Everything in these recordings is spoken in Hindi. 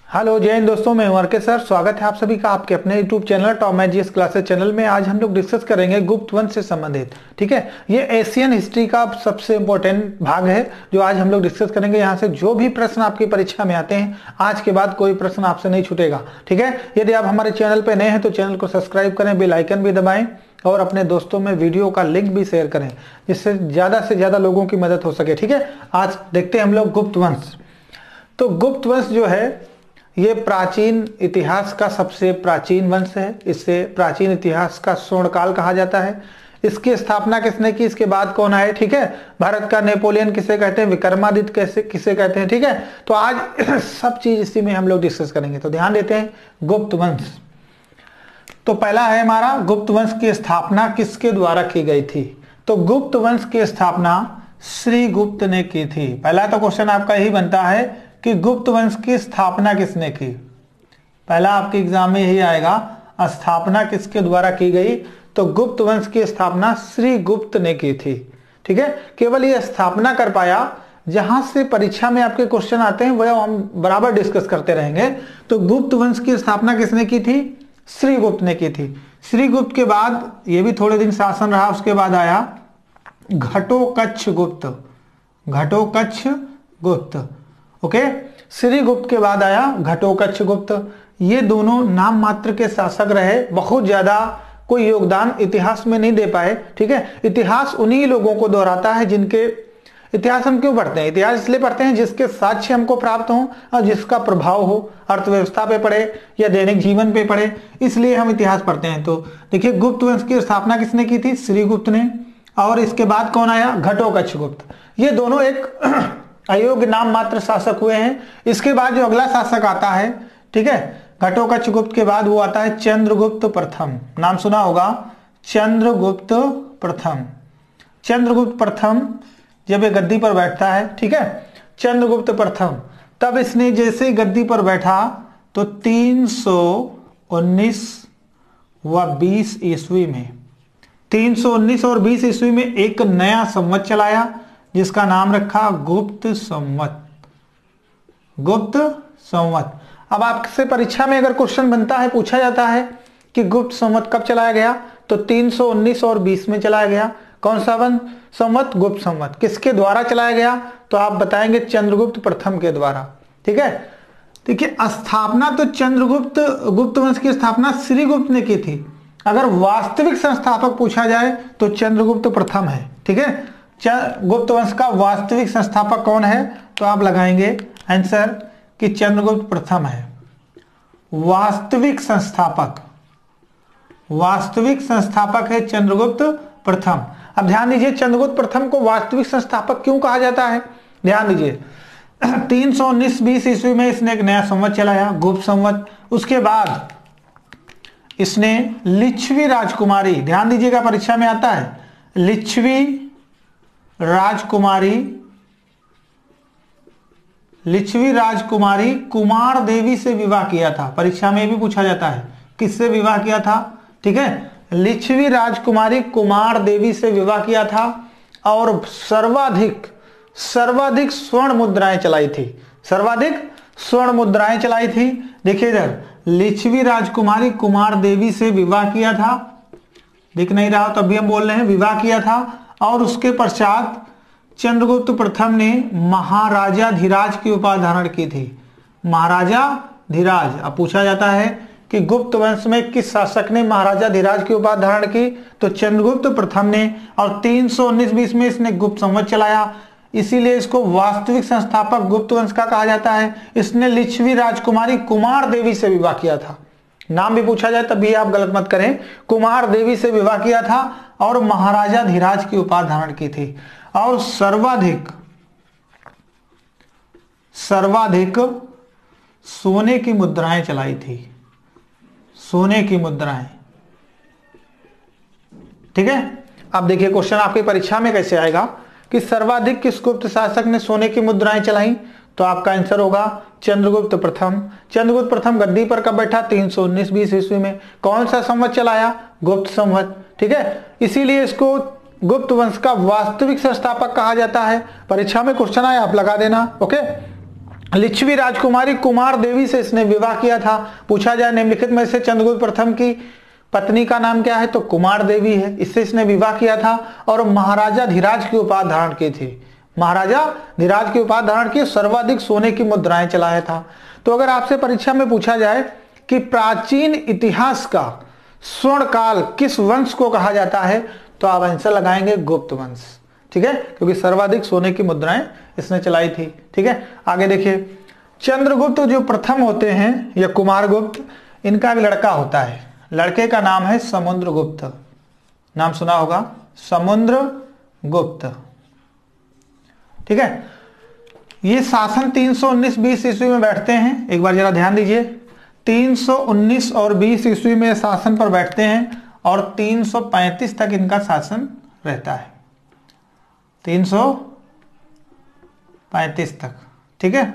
हेलो जय हिंद दोस्तों, मैं हूं आर.के. सर। स्वागत है आप सभी का आपके अपने YouTube channel top math GS classes channel में। आज हम लोग डिस्कस करेंगे गुप्त वंश से संबंधित। ठीक है, ये एशियन हिस्ट्री का सबसे इंपॉर्टेंट भाग है जो आज हम लोग डिस्कस करेंगे। यहाँ से जो भी प्रश्न आपकी परीक्षा में आते हैं, आज के बाद कोई प्रश्न आपसे नहीं छूटेगा। ठीक है, यदि आप हमारे चैनल पर नए हैं तो चैनल को सब्सक्राइब करें, बेल आइकन भी दबाएं और अपने दोस्तों में वीडियो का लिंक भी शेयर करें, जिससे ज्यादा से ज्यादा लोगों की मदद हो सके। ठीक है, आज देखते हैं हम लोग गुप्त वंश। तो गुप्त वंश जो है ये प्राचीन इतिहास का सबसे प्राचीन वंश है। इसे प्राचीन इतिहास का स्वर्ण काल कहा जाता है। इसकी स्थापना किसने की, इसके बाद कौन आए? ठीक है, भारत का नेपोलियन किसे कहते हैं, विक्रमादित्य कैसे किसे कहते हैं। ठीक है, तो आज सब चीज इसी में हम लोग डिस्कस करेंगे। तो ध्यान देते हैं गुप्त वंश। तो पहला है हमारा गुप्त वंश की स्थापना किसके द्वारा की गई थी। तो गुप्त वंश की स्थापना श्री गुप्त ने की थी। पहला तो क्वेश्चन आपका यही बनता है कि गुप्त वंश की स्थापना किसने की। पहला आपके एग्जाम में यही आएगा, स्थापना किसके द्वारा की गई। तो गुप्त वंश की स्थापना श्री गुप्त ने की थी। ठीक है, केवल ये स्थापना कर पाया। जहां से परीक्षा में आपके क्वेश्चन आते हैं वह हम बराबर डिस्कस करते रहेंगे। तो गुप्त वंश की स्थापना किसने की थी? श्री गुप्त ने की थी। श्री गुप्त के बाद ये भी थोड़े दिन शासन रहा, उसके बाद आया घटोत्कच गुप्त। घटोत्कच गुप्त, ओके। श्री गुप्त के बाद आया घटोत्कच गुप्त। ये दोनों नाम मात्र के शासक रहे, बहुत ज्यादा कोई योगदान इतिहास में नहीं दे पाए। ठीक है, इतिहास उन्हीं लोगों को दोहराता है जिनके इतिहास हम क्यों पढ़ते हैं? इतिहास इसलिए पढ़ते हैं जिसके साक्ष्य हमको प्राप्त हो और जिसका प्रभाव हो, अर्थव्यवस्था पे पड़े या दैनिक जीवन पे पड़े, इसलिए हम इतिहास पढ़ते हैं। तो देखिए, गुप्त वंश की स्थापना किसने की थी? श्री गुप्त ने। और इसके बाद कौन आया? घटोत्कच गुप्त। ये दोनों एक अयोग्य नाम मात्र शासक हुए हैं। इसके बाद जो अगला शासक आता है, ठीक है, घटोत्कच गुप्त के बाद वो आता है चंद्रगुप्त प्रथम। नाम सुना होगा, चंद्रगुप्त प्रथम। चंद्रगुप्त प्रथम जब ये गद्दी पर बैठता है, ठीक है, चंद्रगुप्त प्रथम, तब इसने जैसे ही गद्दी पर बैठा तो 319 व 20 ईस्वी में, 319 और 20 ईस्वी में एक नया संवत चलाया जिसका नाम रखा गुप्त संवत। गुप्त संवत। अब आपसे परीक्षा में अगर क्वेश्चन बनता है, पूछा जाता है कि गुप्त संवत कब चलाया गया, तो 319 और 20 में चलाया गया। कौन सा संवत? गुप्त संवत। किसके द्वारा चलाया गया? तो आप बताएंगे चंद्रगुप्त प्रथम के द्वारा। ठीक है, देखिए स्थापना तो चंद्रगुप्त, गुप्त वंश की स्थापना श्री गुप्त ने की थी। अगर वास्तविक संस्थापक पूछा जाए तो चंद्रगुप्त प्रथम है। ठीक है, गुप्त वंश का वास्तविक संस्थापक कौन है? तो आप लगाएंगे आंसर कि चंद्रगुप्त प्रथम है। वास्तविक संस्थापक, वास्तविक संस्थापक है चंद्रगुप्त प्रथम। अब ध्यान दीजिए, चंद्रगुप्त प्रथम को वास्तविक संस्थापक क्यों कहा जाता है? ध्यान दीजिए, 319-20 ईस्वी में इसने एक नया संवत चलाया, गुप्त संवत। उसके बाद इसने लिच्छवी राजकुमारी, ध्यान दीजिएगा परीक्षा में आता है, लिच्छवी राजकुमारी, लिच्छवी राजकुमारी कुमार देवी से विवाह किया था। परीक्षा में भी पूछा जाता है किससे विवाह किया था। ठीक है, लिच्छवी राजकुमारी कुमार देवी से विवाह किया था और सर्वाधिक स्वर्ण मुद्राएं चलाई थी। सर्वाधिक स्वर्ण मुद्राएं चलाई थी। देखिए इधर, लिच्छवी राजकुमारी कुमार देवी से विवाह किया था, दिख नहीं रहा तो अभी हम बोल रहे हैं, विवाह किया था। और उसके पश्चात चंद्रगुप्त प्रथम ने महाराजा धीराज की उपाधि धारण की थी। महाराजा धीराज। अब पूछा जाता है कि गुप्त वंश में किस शासक ने महाराजा धीराज की उपाधि धारण की, तो चंद्रगुप्त प्रथम ने। और 319-20 में इसने गुप्त संवत चलाया, इसीलिए इसको वास्तविक संस्थापक गुप्त वंश का कहा जाता है। इसने लिच्छवी राजकुमारी कुमार देवी से विवाह किया था। नाम भी पूछा जाए तब भी आप गलत मत करें, कुमार देवी से विवाह किया था और महाराजा धीराज की उपाधि धारण की थी। और सर्वाधिक सोने की मुद्राएं चलाई थी। सोने की मुद्राएं। ठीक है, अब देखिए क्वेश्चन आपकी परीक्षा में कैसे आएगा कि सर्वाधिक किस गुप्त शासक ने सोने की मुद्राएं चलाई। तो आपका आंसर होगा चंद्रगुप्त प्रथम। चंद्रगुप्त प्रथम गद्दी पर कब बैठा? 319-20 ईस्वी में। कौन सा संवत चलाया? गुप्त संवत। ठीक है, इसीलिए इसको गुप्त वंश का वास्तविक संस्थापक कहा जाता है। परीक्षा में क्वेश्चन आया आप लगा देना। ओके, लिच्छवी राजकुमारी कुमार देवी से इसने विवाह किया था। पूछा जाए निम्नलिखित में से चंद्रगुप्त प्रथम की पत्नी का नाम क्या है, तो कुमार देवी है, इससे इसने विवाह किया था और महाराजा धीराज की उपाधि धारण की थी। महाराजा धीराज की उपाधि धारण की, सर्वाधिक सोने की मुद्राएं चलाया था। तो अगर आपसे परीक्षा में पूछा जाए कि प्राचीन इतिहास का स्वर्ण काल किस वंश को कहा जाता है, तो आप आंसर लगाएंगे गुप्त वंश। ठीक है, क्योंकि सर्वाधिक सोने की मुद्राएं इसने चलाई थी। ठीक है, आगे देखिए, चंद्रगुप्त जो प्रथम होते हैं या कुमारगुप्त, इनका एक लड़का होता है, लड़के का नाम है समुद्रगुप्त। नाम सुना होगा, समुद्रगुप्त। ठीक है, ये शासन 319-20 ईस्वी में बैठते हैं। एक बार जरा ध्यान दीजिए, 319 और 20 ईस्वी में शासन पर बैठते हैं और 335 तक इनका शासन रहता है, 335 तक। ठीक है,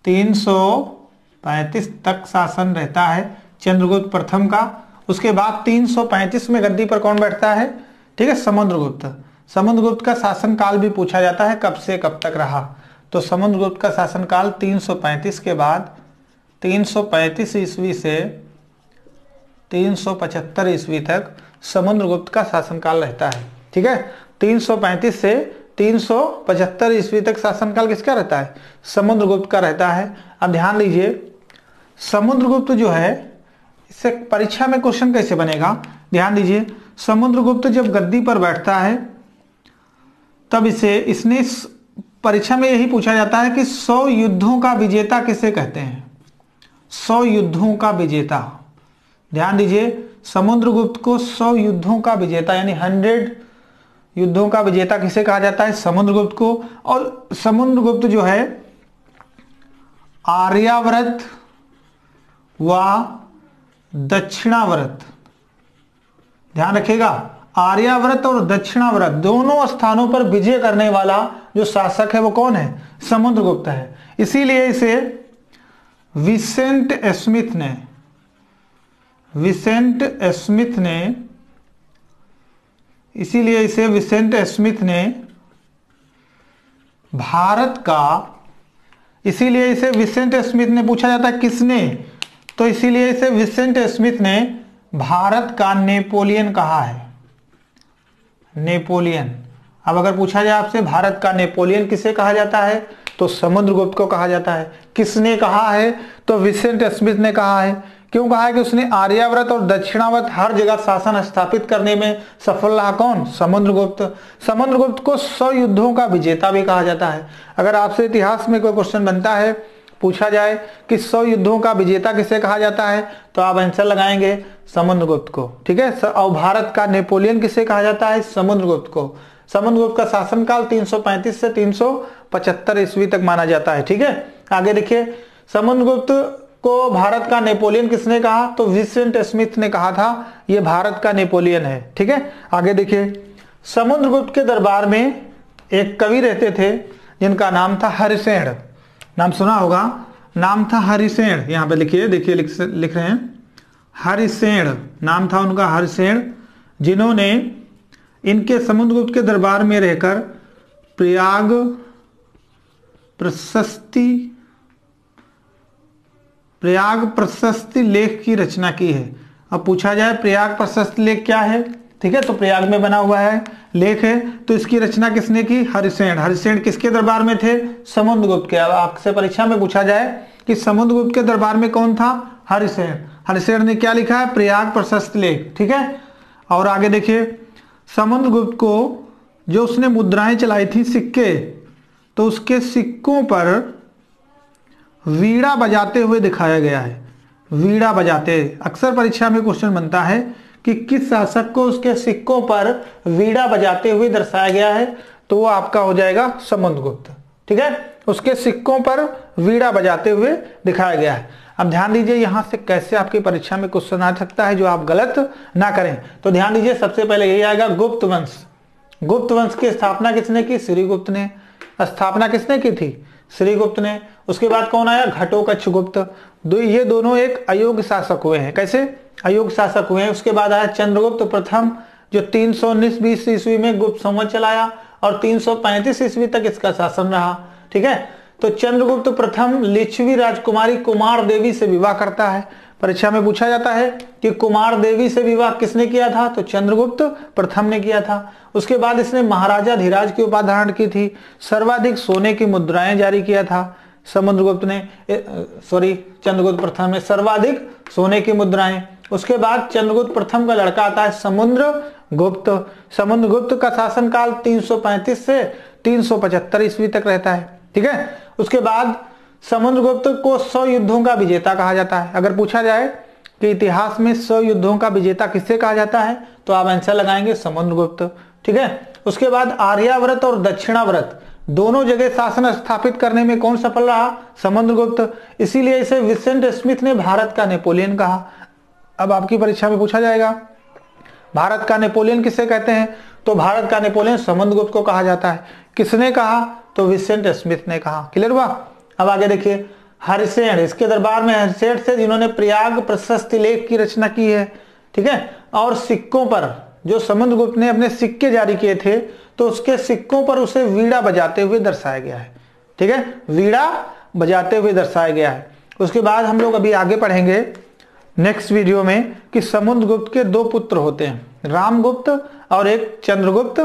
335 तक शासन रहता है चंद्रगुप्त प्रथम का। उसके बाद 335 में गद्दी पर कौन बैठता है, ठीक है, समुद्रगुप्त। समुद्रगुप्त का शासन काल भी पूछा जाता है, कब से कब तक रहा, तो समुद्रगुप्त का शासन काल 335 के बाद 335 ईस्वी से 375 ईस्वी तक समुद्रगुप्त का शासनकाल रहता है। ठीक है, 335 से 375 ईस्वी तक शासनकाल किसका रहता है, समुद्रगुप्त का रहता है। अब ध्यान दीजिए, समुद्रगुप्त जो है, इससे परीक्षा में क्वेश्चन कैसे बनेगा, ध्यान दीजिए। समुद्रगुप्त जब गद्दी पर बैठता है तब इसने परीक्षा में यही पूछा जाता है कि 100 युद्धों का विजेता किसे कहते हैं, 100 युद्धों का विजेता। ध्यान दीजिए, समुद्रगुप्त को 100 युद्धों का विजेता यानी 100 युद्धों का विजेता किसे कहा जाता है, समुद्रगुप्त को। और समुद्रगुप्त जो है आर्यावर्त व दक्षिणावर्त, ध्यान रखिएगा, आर्यावर्त और दक्षिणावर्त दोनों स्थानों पर विजय करने वाला जो शासक है वो कौन है, समुद्रगुप्त है। इसीलिए इसे विसेंट स्मिथ ने भारत का, इसीलिए इसे विसेंट स्मिथ ने पूछा जाता है किसने, तो इसीलिए इसे विसेंट स्मिथ ने भारत का नेपोलियन कहा है, नेपोलियन। अब अगर पूछा जाए आपसे भारत का नेपोलियन किसे कहा जाता है, तो समुद्रगुप्त को कहा जाता है। किसने कहा है, तो विसेंट स्मिथ ने कहा है। क्यों कहा है कि उसने आर्यावर्त और दक्षिणावर्त हर जगह शासन स्थापित करने में सफल रहा, कौन, समुद्रगुप्त। समुद्रगुप्त को 100 युद्धों का विजेता भी कहा जाता है। अगर आपसे इतिहास में कोई क्वेश्चन बनता है, पूछा जाए कि 100 युद्धों का विजेता किसे कहा जाता है, तो आप आंसर लगाएंगे समुद्रगुप्त को। ठीक है, और भारत का नेपोलियन किसे कहा जाता है, समुद्रगुप्त को। समुद्रगुप्त का शासनकाल 335 से 375 ईस्वी तक माना जाता है। ठीक है, आगे देखिए, समुद्रगुप्त को भारत का नेपोलियन किसने कहा, तो विसेंट स्मिथ ने कहा था ये भारत का नेपोलियन है। ठीक है, आगे देखिए, समुद्रगुप्त के दरबार में एक कवि रहते थे जिनका नाम था हरिसेन। नाम सुना होगा, नाम था हरिसेन। यहाँ पे लिखिए, देखिए लिख रहे हैं हरिसेन, नाम था उनका हरिसेन, जिन्होंने इनके समुद्रगुप्त के दरबार में रहकर प्रयाग प्रशस्ति लेख की रचना की है। अब पूछा जाए प्रयाग प्रशस्ति लेख क्या है, ठीक है, तो प्रयाग में बना हुआ है लेख है, तो इसकी रचना किसने की, हरिसेन। हरिसेन किसके दरबार में थे, समुद्रगुप्त के। अब आपसे परीक्षा में पूछा जाए कि समुद्रगुप्त के दरबार में कौन था, हरिसेन। हरिसेन ने क्या लिखा है, प्रयाग प्रशस्ति लेख। ठीक है, और आगे देखिए, समुद्रगुप्त को जो उसने मुद्राएं चलाई थी, सिक्के, तो उसके सिक्कों पर वीणा बजाते हुए दिखाया गया है। वीणा बजाते, अक्सर परीक्षा में क्वेश्चन बनता है कि किस शासक को उसके सिक्कों पर वीणा बजाते हुए दर्शाया गया है, तो वो आपका हो जाएगा समुद्रगुप्त। ठीक है, उसके सिक्कों पर वीणा बजाते हुए दिखाया गया है। अब ध्यान दीजिए, यहां से कैसे आपकी परीक्षा में क्वेश्चन आ सकता है जो आप गलत ना करें। तो ध्यान दीजिए, सबसे पहले यही आएगा गुप्त वंश। गुप्त वंश की स्थापना किसने की, श्रीगुप्त ने। स्थापना किसने की थी, श्रीगुप्त ने। उसके बाद कौन आया, घटोत्कच ये दोनों एक अयोग्य शासक हुए हैं। कैसे, अयोग्य शासक हुए हैं। उसके बाद आया चंद्रगुप्त प्रथम, जो 319-20 ईस्वी में गुप्त संवत चलाया और 335 ईस्वी तक इसका शासन रहा। ठीक है, तो चंद्रगुप्त प्रथम लिच्छवी राजकुमारी कुमार देवी से विवाह करता है। परीक्षा में पूछा जाता है कि कुमार देवी से विवाह किसने किया था, तो चंद्रगुप्त प्रथम ने किया था। उसके बाद इसने महाराजा धीराज की उपाधि धारण की थी। सर्वाधिक सोने की मुद्राएं जारी किया था चंद्रगुप्त प्रथम ने सर्वाधिक सोने की मुद्राएं। उसके बाद चंद्रगुप्त प्रथम का लड़का आता है समुद्रगुप्त। समुद्रगुप्त का शासनकाल 335 से 375 ईस्वी तक रहता है। ठीक है, उसके बाद समुद्रगुप्त को 100 युद्धों का विजेता कहा जाता है। अगर पूछा जाए कि इतिहास में 100 युद्धों का विजेता किससे कहा जाता है, तो आप आंसर लगाएंगे समुद्रगुप्त। ठीक है, उसके बाद आर्यावर्त और दक्षिणावर्त दोनों जगह शासन स्थापित करने में कौन सफल रहा, समुद्रगुप्त। इसीलिए इसे विंसेंट स्मिथ ने भारत का नेपोलियन कहा। अब आपकी परीक्षा में पूछा जाएगा भारत का नेपोलियन किसे कहते हैं, तो भारत का नेपोलियन समुद्रगुप्त को कहा जाता है। किसने कहा, तो विंसेंट स्मिथ ने कहा। क्लियर हुआ। अब आगे देखिए, हरिसेन, इसके दरबार में हरिसेन थे जिन्होंने प्रयाग प्रशस्ति लेख की रचना की है। ठीक है, और सिक्कों पर जो समुद्रगुप्त ने अपने सिक्के जारी किए थे, तो उसके सिक्कों पर उसे वीणा बजाते हुए दर्शाया गया है। ठीक है, वीणा बजाते हुए दर्शाया गया है। उसके बाद हम लोग अभी आगे पढ़ेंगे नेक्स्ट वीडियो में कि समुद्रगुप्त के 2 पुत्र होते हैं, रामगुप्त और एक चंद्रगुप्त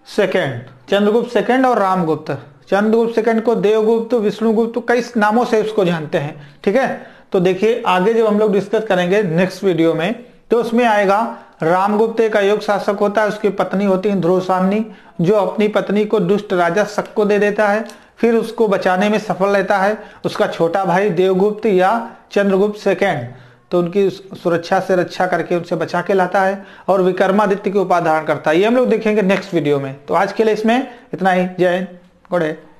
सेकंड। चंद्रगुप्त सेकंड और रामगुप्त। चंद्रगुप्त सेकंड को देवगुप्त, विष्णुगुप्त, कई नामों से उसको जानते हैं। ठीक है, तो देखिए आगे जब हम लोग डिस्कस करेंगे नेक्स्ट वीडियो में, तो उसमें आएगा रामगुप्त एक अयोग्य शासक होता है, उसकी पत्नी होती है ध्रुवसानी, जो अपनी पत्नी को दुष्ट राजा शक को दे देता है, फिर उसको बचाने में सफल रहता है उसका छोटा भाई देवगुप्त या चंद्रगुप्त सेकंड, तो उनकी सुरक्षा से रक्षा करके उनसे बचा के लाता है और विक्रमादित्य की उपाधि धारण करता है। ये हम लोग देखेंगे नेक्स्ट वीडियो में। तो आज के लिए इसमें इतना ही। जय हिंद, गुड डे।